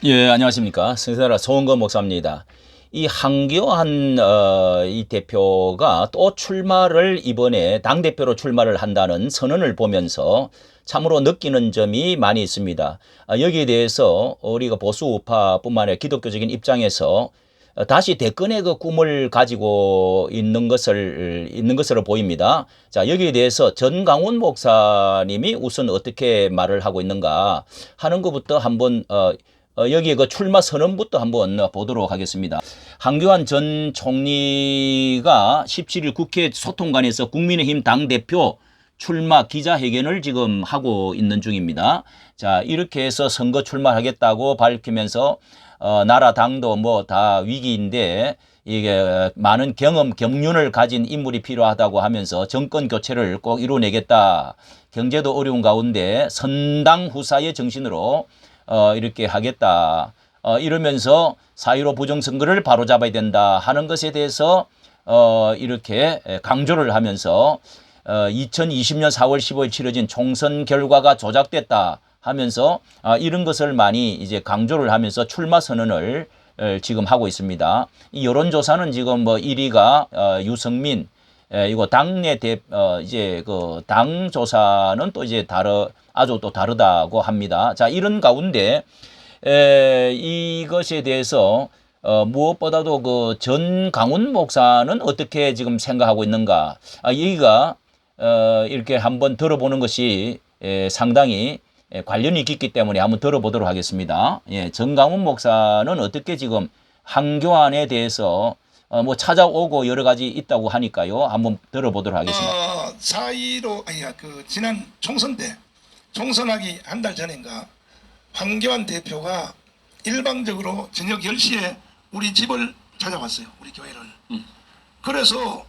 예, 안녕하십니까. 성세라 소원건 목사입니다. 이 한교안 이 대표가 또 출마를 이번에 당대표로 출마를 한다는 선언을 보면서 참으로 느끼는 점이 많이 있습니다. 여기에 대해서 우리가 보수 우파뿐만 아니라 기독교적인 입장에서 다시 대권의 그 꿈을 가지고 있는 것으로 보입니다. 자, 여기에 대해서 전강훈 목사님이 우선 어떻게 말을 하고 있는가 하는 것부터 한번 여기에 그 출마 선언부터 한번 보도록 하겠습니다. 한교안 전 총리가 17일 국회 소통관에서 국민의힘 당대표 출마 기자회견을 지금 하고 있는 중입니다. 자, 이렇게 해서 선거 출마하겠다고 밝히면서 나라 당도 뭐 다 위기인데 이게 많은 경험, 경륜을 가진 인물이 필요하다고 하면서 정권 교체를 꼭 이뤄내겠다. 경제도 어려운 가운데 선당 후사의 정신으로 이렇게 하겠다. 이러면서 4.15 부정선거를 바로잡아야 된다 하는 것에 대해서 이렇게 강조를 하면서 2020년 4월 15일 치러진 총선 결과가 조작됐다 하면서 이런 것을 많이 이제 강조를 하면서 출마 선언을 지금 하고 있습니다. 이 여론조사는 지금 뭐 1위가 유승민, 이거 당내 이제 그 당 조사는 또 이제 아주 또 다르다고 합니다. 자, 이런 가운데 이것에 대해서 무엇보다도 그 전강훈 목사는 어떻게 지금 생각하고 있는가? 여기가 이렇게 한번 들어보는 것이 상당히 관련이 있기 때문에 한번 들어보도록 하겠습니다. 예, 전강훈 목사는 어떻게 지금 한교안에 대해서 뭐 찾아오고 여러 가지 있다고 하니까요. 한번 들어보도록 하겠습니다. 4.15 아니야 그 지난 총선 때 총선하기 한 달 전인가 황교안 대표가 일방적으로 저녁 10시에 우리 집을 찾아왔어요. 우리 교회를. 그래서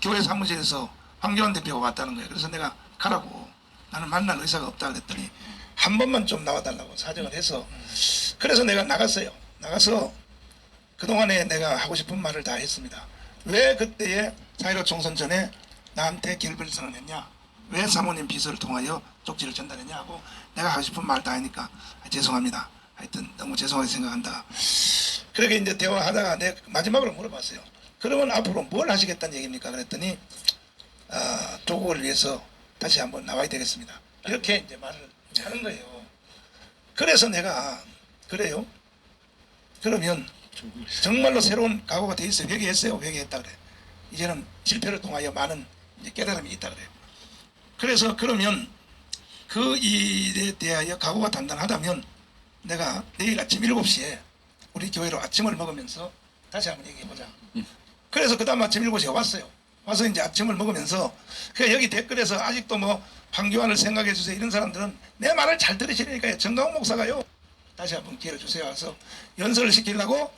교회 사무실에서 황교안 대표가 왔다는 거예요. 그래서 내가 가라고, 나는 만날 의사가 없다 그랬더니 한 번만 좀 나와달라고 사정을 해서, 그래서 내가 나갔어요. 나가서 그동안에 내가 하고 싶은 말을 다 했습니다. 왜 그때에 4.15 총선 전에 나한테 결별선언을 했냐, 왜 사모님 비서를 통하여 쪽지를 전달했냐 하고 내가 하고 싶은 말 다 하니까 죄송합니다. 하여튼 너무 죄송하게 생각한다. 그렇게 이제 대화하다가 내가 마지막으로 물어봤어요. 그러면 앞으로 뭘 하시겠다는 얘기입니까? 그랬더니 조국을 위해서 다시 한번 나와야 되겠습니다. 이렇게 이제 말을 하는 거예요. 그래서 내가 그래요? 그러면 정말로 새로운 각오가 돼 있어요. 회개했어요. 회개했다 그래. 이제는 실패를 통하여 많은 이제 깨달음이 있다 그래요. 그래서 그러면 그 일에 대하여 각오가 단단하다면 내가 내일 아침 7시에 우리 교회로 아침을 먹으면서 다시 한번 얘기해보자. 그래서 그 다음 아침 7시에 왔어요. 와서 이제 아침을 먹으면서 여기 댓글에서 아직도 뭐 황교안을 생각해 주세요 이런 사람들은 내 말을 잘 들으시니까요. 정강훈 목사가요 다시 한번 기회를 주세요. 와서 연설을 시키려고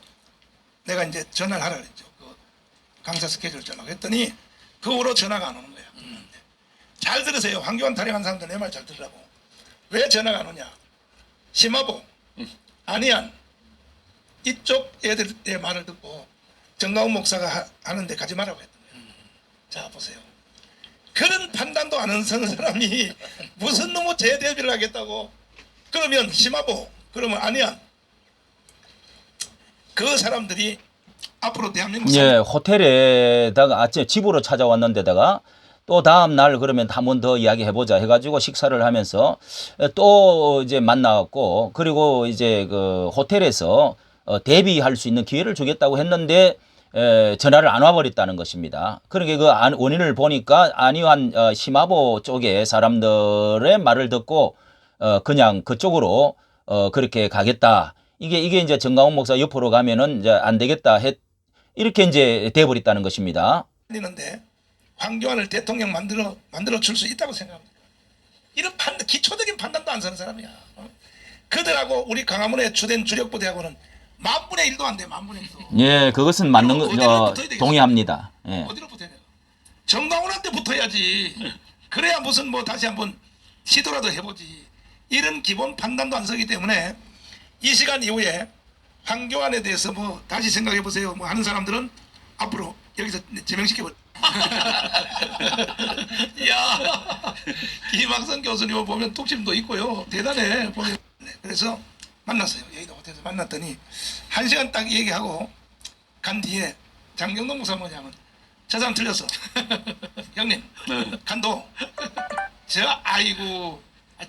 내가 이제 전화를 하라 그랬죠. 그 강사 스케줄 전화를 했더니 그 후로 전화가 안 오는 거야. 잘 들으세요. 황교안 타령한 사람들 내 말 잘 들으라고. 왜 전화가 안 오냐? 심화보, 안희안 이쪽 애들의 말을 듣고 정강훈 목사가 하는데 가지 말라고 했던 거예요. 자 보세요. 그런 판단도 안 하는 사람이 무슨 놈의 재대비를 하겠다고. 그러면 심화보, 그러면 안희안, 그 사람들이 앞으로 대한민국 예, 호텔에다가 아침 집으로 찾아왔는데다가 또 다음 날 그러면 한 번 더 이야기해보자 해가지고 식사를 하면서 또 이제 만나갖고, 그리고 이제 그 호텔에서 대비할 수 있는 기회를 주겠다고 했는데 전화를 안 와버렸다는 것입니다. 그러니까 그 원인을 보니까 안희환 심화보 쪽의 사람들의 말을 듣고 그냥 그쪽으로 그렇게 가겠다. 이게 이제 정강훈 목사 옆으로 가면은 이제 안 되겠다 이렇게 이제 돼버렸다는 것입니다. 있는데 황교안을 대통령 만들어 줄 수 있다고 생각합니다. 이런 기초적인 판단도 안 서는 사람이야. 그들하고 우리 강화문의 주된 주력부 대하고는 10,000분의 1도 안 돼. 10,000분의 1도. 예, 그것은 맞는 거 동의합니다. 예. 어디로 붙어야 돼요? 정강훈한테 붙어야지. 그래야 무슨 뭐 다시 한번 시도라도 해보지. 이런 기본 판단도 안 서기 때문에 이 시간 이후에 황교안에 대해서 뭐 다시 생각해 보세요. 뭐 하는 사람들은 앞으로 여기서 제명시켜버려. 야, 김학선 교수님을 보면 뚝심도 있고요. 대단해. 보면. 그래서 만났어요. 여의도 호텔에서 만났더니 1시간 딱 얘기하고 간 뒤에 장경동 목사 뭐냐면 저 사람 틀렸어. 형님 간도 저 아이고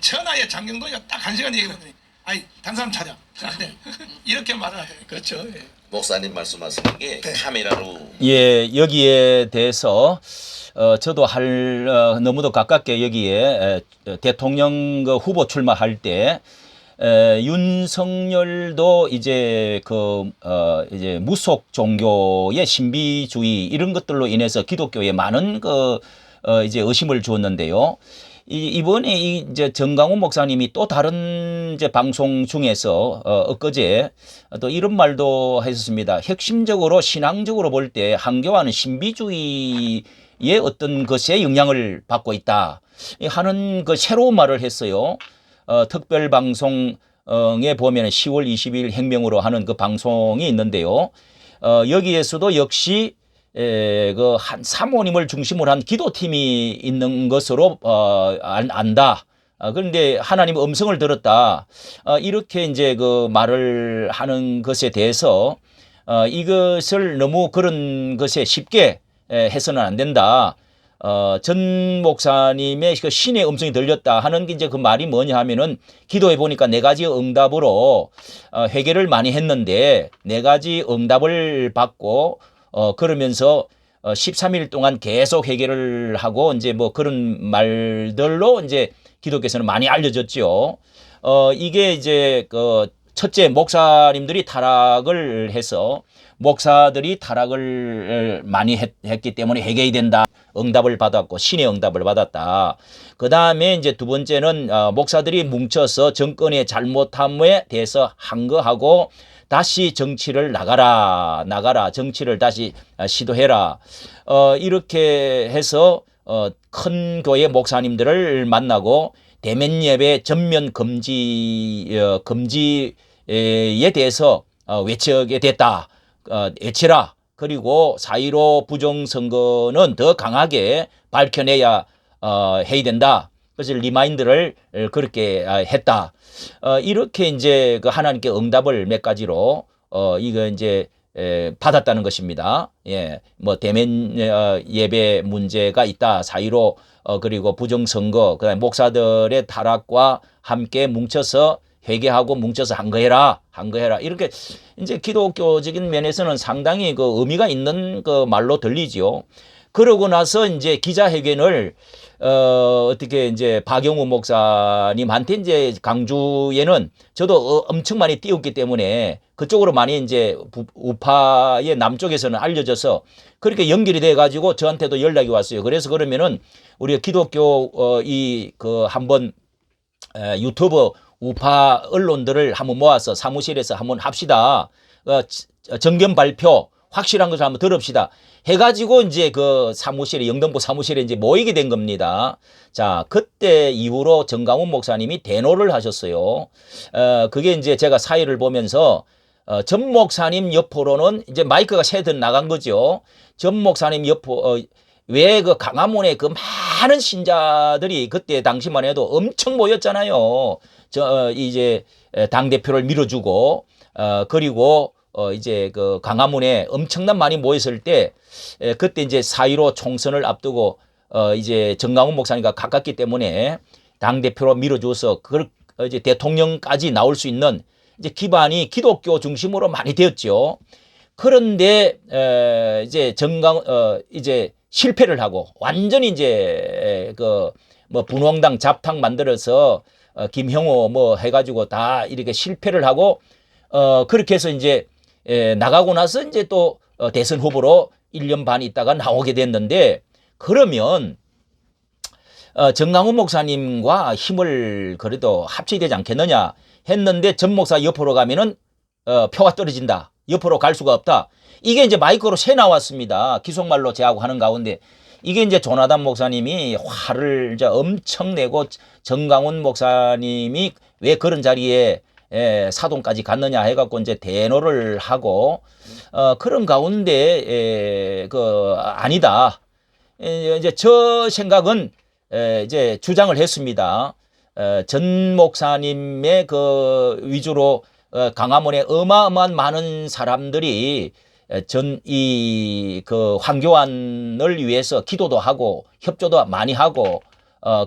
저 나이에 장경동이가 딱 1시간 얘기하더니 아이 다른 사람 찾아. 네. 이렇게 말을 하더니 그렇죠. 예. 목사님 말씀하시는 게 네. 카메라로 예, 여기에 대해서 저도 너무도 가깝게 여기에 대통령 그 후보 출마할 때 윤석열도 이제 이제 무속 종교의 신비주의 이런 것들로 인해서 기독교에 많은 이제 의심을 주었는데요. 이번에 이제 정강훈 목사님이 또 다른 이제 방송 중에서 엊그제 또 이런 말도 했었습니다. 핵심적으로 신앙적으로 볼 때 한교안은 신비주의의 어떤 것에 영향을 받고 있다 하는 그 새로운 말을 했어요. 특별 방송에 보면 10월 20일 행명으로 하는 그 방송이 있는데요. 여기에서도 역시 한 사모님을 중심으로 한 기도팀이 있는 것으로 안다. 그런데 하나님의 음성을 들었다. 이렇게 이제 그 말을 하는 것에 대해서 이것을 너무 그런 것에 쉽게 해서는 안 된다. 전 목사님의 그 신의 음성이 들렸다 하는 게 이제 그 말이 뭐냐 하면은 기도해 보니까 4가지 응답으로 회개를 많이 했는데 4가지 응답을 받고 그러면서 13일 동안 계속 회개를 하고 이제 뭐 그런 말들로 이제 기독교에서는 많이 알려졌죠. 이게 이제 첫째 목사님들이 타락을 해서 목사들이 타락을 많이 했기 때문에 회개해야 된다. 응답을 받았고 신의 응답을 받았다. 그 다음에 이제 두 번째는 목사들이 뭉쳐서 정권의 잘못함에 대해서 항거하고 다시 정치를 나가라 정치를 다시 시도해라. 이렇게 해서 큰 교회 목사님들을 만나고 대면 예배 전면 금지에 대해서 외치게 됐다. 외치라. 그리고 4.15 부정선거는 더 강하게 밝혀내야 해야 된다. 그래서 리마인드를 그렇게 했다. 이렇게 이제 그 하나님께 응답을 몇 가지로 이거 이제 받았다는 것입니다. 예, 뭐 대면 예배 문제가 있다. 4.15 그리고 부정선거, 그다음에 목사들의 타락과 함께 뭉쳐서 회개하고 뭉쳐서 항거해라. 이렇게 이제 기독교적인 면에서는 상당히 그 의미가 있는 그 말로 들리지요. 그러고 나서 이제 기자회견을 어떻게 이제 박영우 목사님한테 이제 강주에는 저도 엄청 많이 띄웠기 때문에 그쪽으로 많이 이제 우파의 남쪽에서는 알려져서 그렇게 연결이 돼 가지고 저한테도 연락이 왔어요. 그래서 그러면은 우리가 기독교 한번 유튜브 우파 언론들을 한번 모아서 사무실에서 한번 합시다. 정견 발표 확실한 것을 한번 들읍시다. 해가지고 이제 그 사무실에 영등포 사무실에 이제 모이게 된 겁니다. 자, 그때 이후로 정강훈 목사님이 대노를 하셨어요. 그게 이제 제가 사회를 보면서 전 목사님 옆으로는 이제 마이크가 세드 나간 거죠. 전 목사님 옆으로 왜 그 강화문에 그 많은 신자들이 그때 당시만 해도 엄청 모였잖아요. 이제 당대표를 밀어주고 그리고 이제 그 강화문에 엄청난 많이 모였을 때 그때 이제 4.15 총선을 앞두고 이제 정강훈 목사님과 가깝기 때문에 당대표로 밀어줘서 이제 대통령까지 나올 수 있는 이제 기반이 기독교 중심으로 많이 되었죠. 그런데 이제 이제 실패를 하고 완전히 이제 뭐 분홍당 잡탕 만들어서 김형호 뭐 해가지고 다 이렇게 실패를 하고 그렇게 해서 이제 나가고 나서 이제 또 대선 후보로 1년 반 있다가 나오게 됐는데 그러면 정강훈 목사님과 힘을 그래도 합쳐야 되지 않겠느냐 했는데 전 목사 옆으로 가면은 표가 떨어진다. 옆으로 갈 수가 없다. 이게 이제 마이크로 새 나왔습니다. 기속말로 제하고 하는 가운데 이게 이제 조나단 목사님이 화를 이제 엄청 내고 정강훈 목사님이 왜 그런 자리에 사돈까지 갔느냐 해갖고 이제 대노를 하고 그런 가운데 아니다. 이제 저 생각은 이제 주장을 했습니다. 전 목사님의 그 위주로 강화문에 어마어마한 많은 사람들이 그 황교안을 위해서 기도도 하고 협조도 많이 하고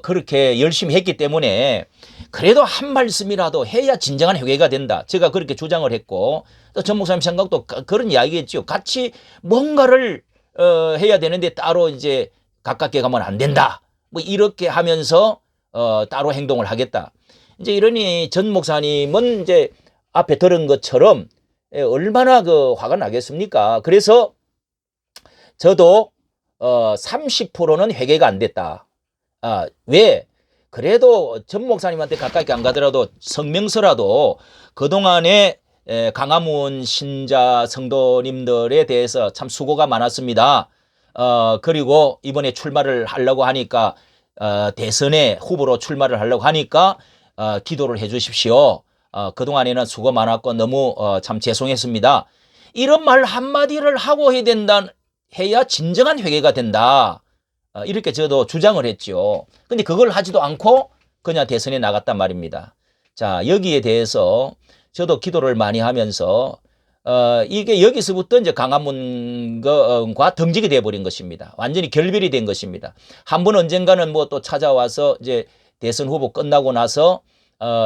그렇게 열심히 했기 때문에 그래도 한 말씀이라도 해야 진정한 회개가 된다. 제가 그렇게 주장을 했고 또 전 목사님 생각도 그런 이야기겠죠. 같이 뭔가를 해야 되는데 따로 이제 가깝게 가면 안 된다. 뭐 이렇게 하면서 따로 행동을 하겠다. 이제 이러니 전 목사님은 이제 앞에 들은 것처럼 얼마나 그 화가 나겠습니까? 그래서 저도 30%는 회개가 안 됐다. 왜? 그래도 전 목사님한테 가까이 안 가더라도 성명서라도 그동안에 강화문 신자 성도님들에 대해서 참 수고가 많았습니다. 그리고 이번에 출마를 하려고 하니까 대선에 후보로 출마를 하려고 하니까 기도를 해 주십시오. 그동안에는 수고 많았고 너무 참 죄송했습니다. 이런 말 한마디를 하고 해야 진정한 회개가 된다. 이렇게 저도 주장을 했죠. 근데 그걸 하지도 않고 그냥 대선에 나갔단 말입니다. 자, 여기에 대해서 저도 기도를 많이 하면서 이게 여기서부터 이제 강화문과 등지게 돼버린 것입니다. 완전히 결별이 된 것입니다. 한 번 언젠가는 뭐 또 찾아와서 이제 대선 후보 끝나고 나서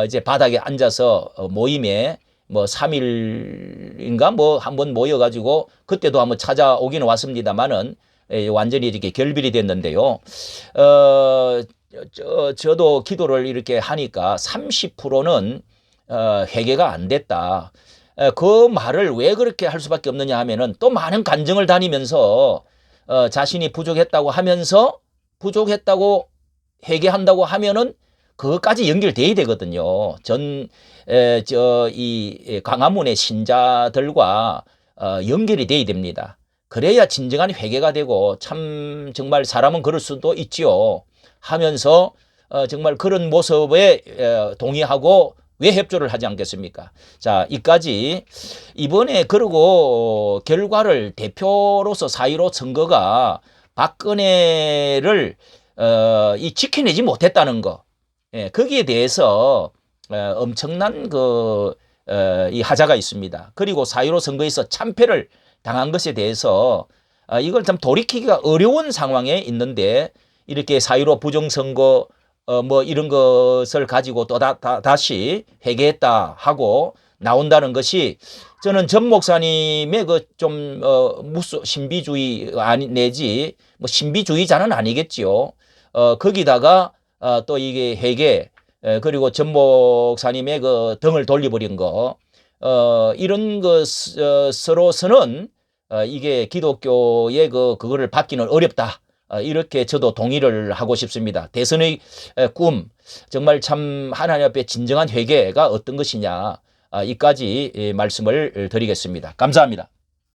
이제 바닥에 앉아서 모임에 뭐 3일인가 뭐 한번 모여가지고 그때도 한번 찾아오기는 왔습니다만은 완전히 이렇게 결별이 됐는데요. 저도 기도를 이렇게 하니까 30%는 회개가 안 됐다. 그 말을 왜 그렇게 할 수밖에 없느냐 하면은 또 많은 간증을 다니면서 자신이 부족했다고 하면서 부족했다고 회개한다고 하면은 그것까지 연결돼야 되거든요. 이 강화문의 신자들과 연결이 돼야 됩니다. 그래야 진정한 회개가 되고 참 정말 사람은 그럴 수도 있지요. 하면서 정말 그런 모습에 동의하고 왜 협조를 하지 않겠습니까? 자, 이까지 이번에 그리고 결과를 대표로서 4.15 선거가 박근혜를 지켜내지 못했다는 거, 거기에 대해서 엄청난 이 하자가 있습니다. 그리고 4.15 선거에서 참패를 당한 것에 대해서 이걸 참 돌이키기가 어려운 상황에 있는데 이렇게 4.15 부정선거 뭐 이런 것을 가지고 또 다시 회개했다 하고 나온다는 것이 저는 전 목사님의 그 좀 신비주의 내지 뭐 신비주의자는 아니겠지요. 거기다가 또 이게 회개 그리고 전 목사님의 그 등을 돌려버린 거 이런 것으로서는 이게 기독교의 그거를 받기는 어렵다. 이렇게 저도 동의를 하고 싶습니다. 대선의 꿈, 정말 참 하나님 앞에 진정한 회개가 어떤 것이냐, 이까지 말씀을 드리겠습니다. 감사합니다.